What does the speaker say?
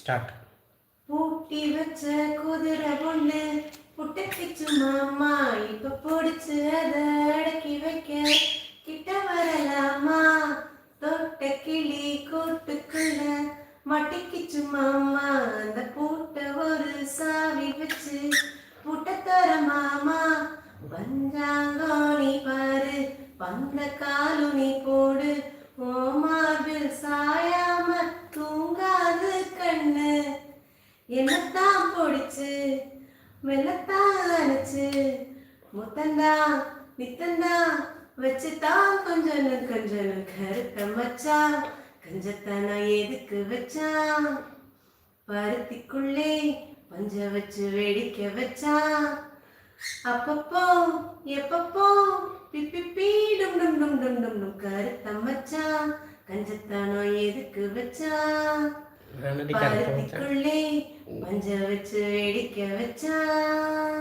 Start. பூட்டி வச்ச குதிரை பொண்ணு புட்டக்கிச்சு மாமா, இப்ப பொடிச்சு அதை அடக்கி வைக்க கிட்ட வரலாமா? தொட்ட கிளி கூட்டுக்குள்ள மட்டிக்கிச்சு மாமா, அந்த பூட்ட ஒரு சாவி வச்சு பூட்ட தர மாமா. பஞ்சாங்கோணி பாரு, பந்த காலு நீ போடு, ஓமாவில் சாயாம தூங்காது கண்ணு. என்னத்தான் பொடிச்சு மெல்லத்தான் அணைச்சு முத்தந்தா நித்தந்தா வச்சுதான் கொஞ்சம் கொஞ்சம் கருத்த மச்சா. கஞ்சத்தானா எதுக்கு வச்சான், பருத்திக்குள்ளே பஞ்ச வச்சு வேடிக்க வச்சான். அப்பப்போ எப்பப்போ பிப்பி டும் டும் டும் டும் டும் டும் கருத்த மச்சான். கஞ்சத்தானோ எதுக்கு வச்சான், பருத்திக்குள்ளே பஞ்ச வச்சு வேடிக்க வச்சான்.